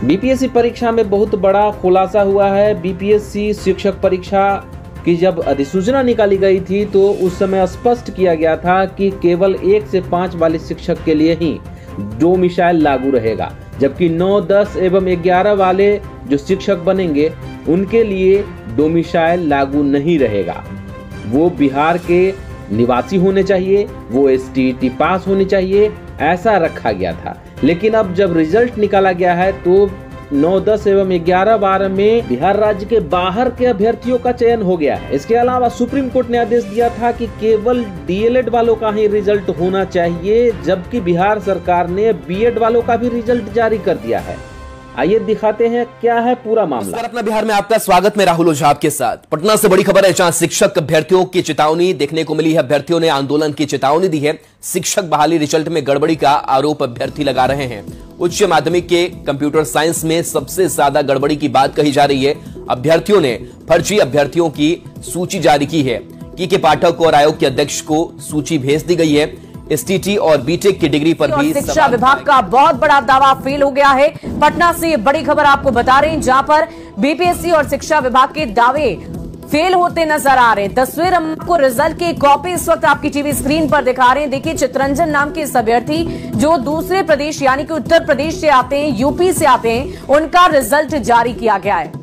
BPSC परीक्षा में बहुत बड़ा खुलासा हुआ है। बीपीएससी शिक्षक परीक्षा की जब अधिसूचना निकाली गई थी तो उस समय स्पष्ट किया गया था कि केवल 1 से 5 वाले शिक्षक के लिए ही डोमिसाइल लागू रहेगा, जबकि 9, 10 एवं 11 वाले जो शिक्षक बनेंगे उनके लिए डोमिसाइल लागू नहीं रहेगा। वो बिहार के निवासी होने चाहिए, वो STET पास होने चाहिए, ऐसा रखा गया था। लेकिन अब जब रिजल्ट निकाला गया है तो 9, 10 एवं 11, 12 में बिहार राज्य के बाहर के अभ्यर्थियों का चयन हो गया है। इसके अलावा सुप्रीम कोर्ट ने आदेश दिया था कि केवल DLED वालों का ही रिजल्ट होना चाहिए, जबकि बिहार सरकार ने BEd वालों का भी रिजल्ट जारी कर दिया है। आइए दिखाते हैं क्या है पूरा मामला। अपना बिहार में आपका स्वागत में राहुल ओझा आपके साथ। पटना से बड़ी खबर है, जहां शिक्षक अभ्यर्थियों की चेतावनी देखने को मिली है। अभ्यर्थियों ने आंदोलन की चेतावनी दी है। शिक्षक बहाली रिजल्ट में गड़बड़ी का आरोप अभ्यर्थी लगा रहे हैं। उच्च माध्यमिक के कंप्यूटर साइंस में सबसे ज्यादा गड़बड़ी की बात कही जा रही है। अभ्यर्थियों ने फर्जी अभ्यर्थियों की सूची जारी की है। के पाठक और आयोग के अध्यक्ष को सूची भेज दी गई है। STET और BTech की डिग्री पर भी शिक्षा विभाग का बहुत बड़ा दावा फेल हो गया है। पटना से ये बड़ी खबर आपको बता रहे हैं, जहां पर BPSC और शिक्षा विभाग के दावे फेल होते नजर आ रहे हैं। 10वीं नंबर को रिजल्ट की कॉपी इस वक्त आपकी टीवी स्क्रीन पर दिखा रहे हैं। देखिए, चित्रंजन नाम के इस अभ्यर्थी जो दूसरे प्रदेश यानी कि उत्तर प्रदेश से आते हैं, यूपी से आते हैं, उनका रिजल्ट जारी किया गया है।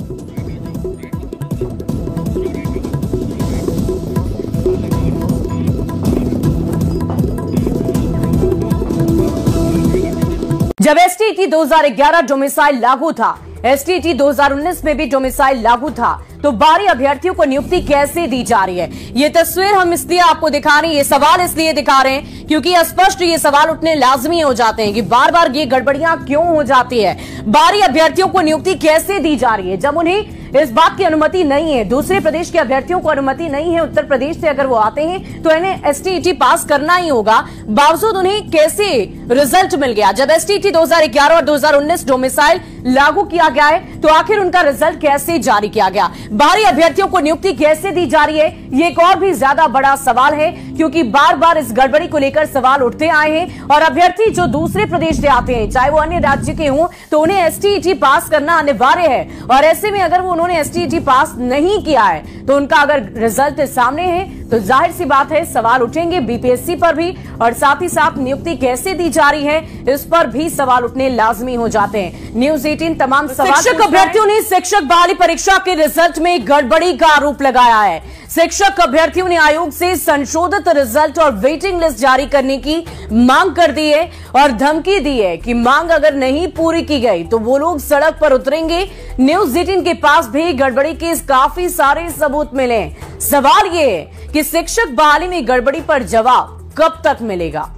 जब STET 2011 डोमिसाइल लागू था, STET 2019 में भी डोमिसाइल लागू था, तो बाहरी अभ्यर्थियों को नियुक्ति कैसे दी जा रही है? ये तस्वीर हम इसलिए आपको दिखा रहे हैं, ये सवाल इसलिए दिखा रहे हैं क्योंकि स्पष्ट ये सवाल उठने लाजमी हो जाते हैं कि बार बार ये गड़बड़ियां क्यों हो जाती है। बाहरी अभ्यर्थियों को नियुक्ति कैसे दी जा रही है जब उन्हें इस बात की अनुमति नहीं है? दूसरे प्रदेश के अभ्यर्थियों को अनुमति नहीं है। उत्तर प्रदेश से अगर वो आते हैं तो इन्हें STET पास करना ही होगा, बावजूद उन्हें कैसे रिजल्ट मिल गया? जब STET 2011 और 2019 डोमिसाइल लागू किया गया है तो आखिर उनका रिजल्ट कैसे जारी किया गया? बाहरी अभ्यर्थियों को नियुक्ति कैसे दी जा रही है? ये एक और भी ज्यादा बड़ा सवाल है, क्योंकि बार बार इस गड़बड़ी को लेकर सवाल उठते आए हैं। और अभ्यर्थी जो दूसरे प्रदेश से आते हैं, चाहे वो अन्य राज्य के हों, तो उन्हें STET पास करना अनिवार्य है। और ऐसे में अगर वो उन्होंने STET पास नहीं किया है तो उनका अगर रिजल्ट सामने है तो जाहिर सी बात है सवाल उठेंगे BPSC पर भी, और साथ ही साथ नियुक्ति कैसे दी जा रही है इस पर भी सवाल उठने लाजमी हो जाते हैं। न्यूज़ 18 तमाम सवाल। शिक्षक अभ्यर्थियों ने शिक्षक बहाली परीक्षा के रिजल्ट में गड़बड़ी का आरोप लगाया है। शिक्षक अभ्यर्थियों ने आयोग से संशोधित रिजल्ट और वेटिंग लिस्ट जारी करने की मांग कर दी है और धमकी दी है कि मांग अगर नहीं पूरी की गई तो वो लोग सड़क पर उतरेंगे। न्यूज़ 18 के पास भी गड़बड़ी के काफी सारे सबूत मिले। सवाल ये है कि शिक्षक बहाली में गड़बड़ी पर जवाब कब तक मिलेगा?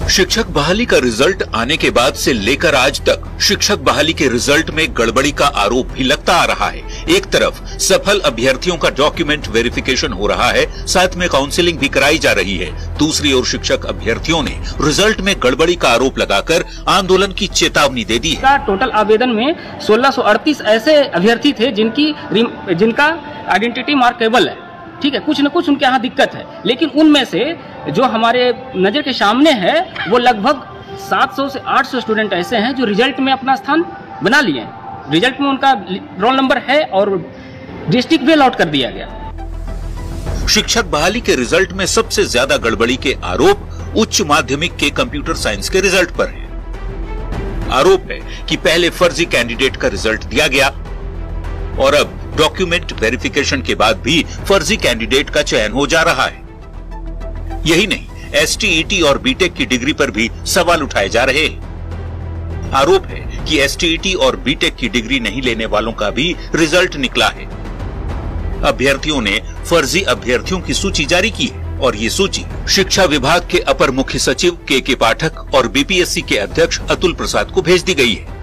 शिक्षक बहाली का रिजल्ट आने के बाद से लेकर आज तक शिक्षक बहाली के रिजल्ट में गड़बड़ी का आरोप भी लगता आ रहा है। एक तरफ सफल अभ्यर्थियों का डॉक्यूमेंट वेरिफिकेशन हो रहा है, साथ में काउंसलिंग भी कराई जा रही है। दूसरी ओर शिक्षक अभ्यर्थियों ने रिजल्ट में गड़बड़ी का आरोप लगाकर आंदोलन की चेतावनी दे दी है। टोटल आवेदन में 1638 ऐसे अभ्यर्थी थे जिनका आइडेंटिटी मार्केबल है, ठीक है, कुछ न कुछ उनके यहाँ दिक्कत है, लेकिन उनमें से जो हमारे नजर के सामने है वो लगभग 700 से 800 स्टूडेंट ऐसे हैं जो रिजल्ट में अपना स्थान बना लिए हैं। रिजल्ट में उनका रोल नंबर है और डिस्ट्रिक्ट भी अलॉट कर दिया गया। शिक्षक बहाली के रिजल्ट में सबसे ज्यादा गड़बड़ी के आरोप उच्च माध्यमिक के कंप्यूटर साइंस के रिजल्ट पर है। आरोप है कि पहले फर्जी कैंडिडेट का रिजल्ट दिया गया और अब डॉक्यूमेंट वेरिफिकेशन के बाद भी फर्जी कैंडिडेट का चयन हो जा रहा है। यही नहीं, STET और BTech की डिग्री पर भी सवाल उठाए जा रहे हैं। आरोप है कि STET और BTech की डिग्री नहीं लेने वालों का भी रिजल्ट निकला है। अभ्यर्थियों ने फर्जी अभ्यर्थियों की सूची जारी की है और ये सूची शिक्षा विभाग के अपर मुख्य सचिव के पाठक और BPSC के अध्यक्ष अतुल प्रसाद को भेज दी गई है।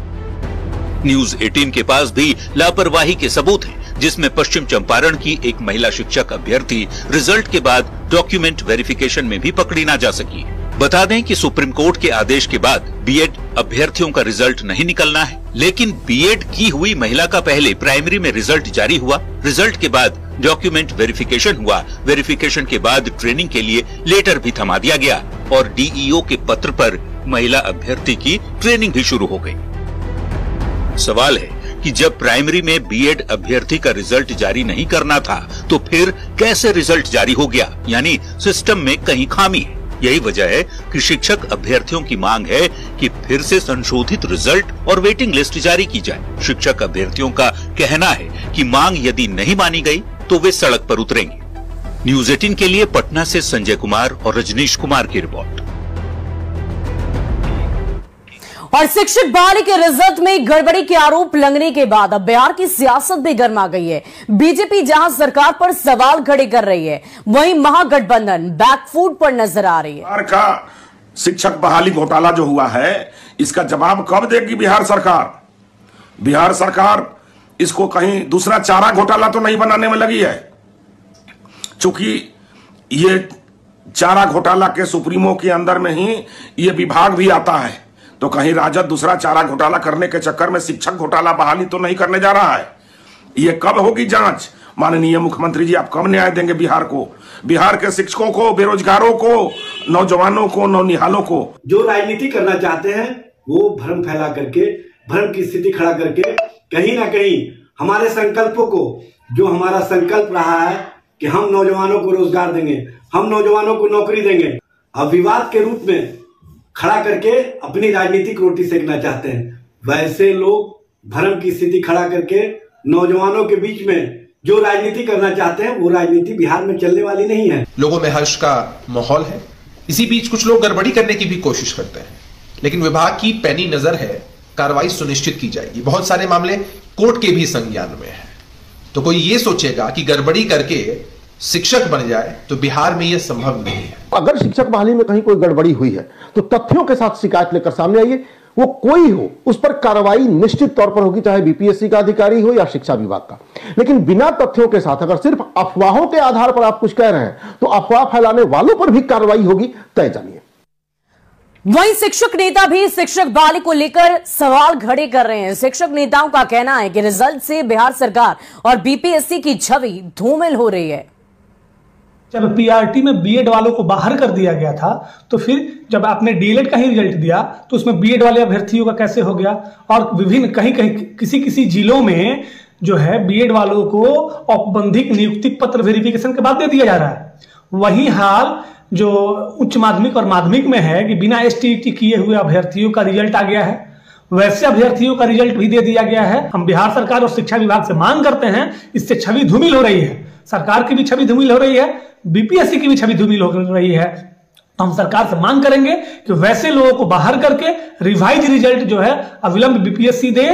न्यूज़ 18 के पास भी लापरवाही के सबूत हैं, जिसमें पश्चिम चंपारण की एक महिला शिक्षक अभ्यर्थी रिजल्ट के बाद डॉक्यूमेंट वेरिफिकेशन में भी पकड़ी ना जा सकी। बता दें कि सुप्रीम कोर्ट के आदेश के बाद BEd अभ्यर्थियों का रिजल्ट नहीं निकलना है, लेकिन BEd की हुई महिला का पहले प्राइमरी में रिजल्ट जारी हुआ। रिजल्ट के बाद डॉक्यूमेंट वेरिफिकेशन हुआ। वेरिफिकेशन के बाद ट्रेनिंग के लिए लेटर भी थमा दिया गया और डीईओ के पत्र पर महिला अभ्यर्थी की ट्रेनिंग भी शुरू हो गई। सवाल है कि जब प्राइमरी में बीएड अभ्यर्थी का रिजल्ट जारी नहीं करना था तो फिर कैसे रिजल्ट जारी हो गया? यानी सिस्टम में कहीं खामी है। यही वजह है कि शिक्षक अभ्यर्थियों की मांग है कि फिर से संशोधित रिजल्ट और वेटिंग लिस्ट जारी की जाए। शिक्षक अभ्यर्थियों का कहना है कि मांग यदि नहीं मानी गई तो वे सड़क पर उतरेंगे। न्यूज़ 18 के लिए पटना से संजय कुमार और रजनीश कुमार की रिपोर्ट। और शिक्षक बहाली के रिजल्ट में गड़बड़ी के आरोप लगने के बाद अब बिहार की सियासत भी गर्मा गई है। बीजेपी जहां सरकार पर सवाल खड़े कर रही है, वहीं महागठबंधन बैकफुट पर नजर आ रही है। बिहार का शिक्षक बहाली घोटाला जो हुआ है, इसका जवाब कब देगी बिहार सरकार? बिहार सरकार इसको कहीं दूसरा चारा घोटाला तो नहीं बनाने में लगी है, चूंकि ये चारा घोटाला के सुप्रीमो के अंदर में ही ये विभाग भी आता है, तो कहीं राजद दूसरा चारा घोटाला करने के चक्कर में शिक्षक घोटाला बहाली तो नहीं करने जा रहा है। ये कब होगी जांच? माननीय मुख्यमंत्री जी, आप कब न्याय देंगे बिहार को, बिहार के शिक्षकों को, बेरोजगारों को, नौजवानों को, नौनिहालों को? जो राजनीति करना चाहते हैं वो भ्रम फैला करके, भ्रम की स्थिति खड़ा करके कहीं ना कहीं हमारे संकल्पों को, जो हमारा संकल्प रहा है कि हम नौजवानों को रोजगार देंगे, हम नौजवानों को नौकरी देंगे, अब विवाद के रूप में खड़ा करके अपनी राजनीतिक रोटी सेकना चाहते हैं। वैसे लोग भ्रम की स्थिति खड़ा करके नौजवानों के बीच में जो राजनीति करना चाहते हैं, वो राजनीति बिहार में चलने वाली नहीं है। लोगों में हर्ष का माहौल है। इसी बीच कुछ लोग गड़बड़ी करने की भी कोशिश करते हैं, लेकिन विभाग की पैनी नजर है, कार्रवाई सुनिश्चित की जाएगी। बहुत सारे मामले कोर्ट के भी संज्ञान में है, तो कोई ये सोचेगा कि गड़बड़ी करके शिक्षक बन जाए तो बिहार में यह संभव नहीं है। अगर शिक्षक बहाली में कहीं कोई गड़बड़ी हुई है तो तथ्यों के साथ शिकायत लेकर सामने आइए, वो कोई हो, उस पर कार्रवाई निश्चित तौर पर होगी, चाहे बीपीएससी का अधिकारी हो या शिक्षा विभाग का। लेकिन बिना तथ्यों के साथ अगर सिर्फ अफवाहों के आधार पर आप कुछ कह रहे हैं तो अफवाह फैलाने वालों पर भी कार्रवाई होगी, तय जानिए। वहीं शिक्षक नेता भी शिक्षक बहाली को लेकर सवाल खड़े कर रहे हैं। शिक्षक नेताओं का कहना है कि रिजल्ट से बिहार सरकार और बीपीएससी की छवि धूमिल हो रही है। जब पीआरटी में बीएड वालों को बाहर कर दिया गया था, तो फिर जब आपने डीएलएड का ही रिजल्ट दिया तो उसमें बीएड वाले अभ्यर्थियों का कैसे हो गया? और विभिन्न कहीं किसी जिलों में जो है बीएड वालों को औपबंधिक नियुक्ति पत्र वेरिफिकेशन के बाद दे दिया जा रहा है। वही हाल जो उच्च माध्यमिक और माध्यमिक में है कि बिना एसटीईटी किए हुए अभ्यर्थियों का रिजल्ट आ गया है, वैसे अभ्यर्थियों का रिजल्ट भी दे दिया गया है। हम बिहार सरकार और शिक्षा विभाग से मांग करते हैं, इससे छवि धूमिल हो रही है, सरकार की भी छवि धूमिल हो रही है, बीपीएससी की भी छवि धूमिल हो रही है। हम सरकार से मांग करेंगे कि वैसे लोगों को बाहर करके रिवाइज रिजल्ट जो है अविलंब बीपीएससी दे।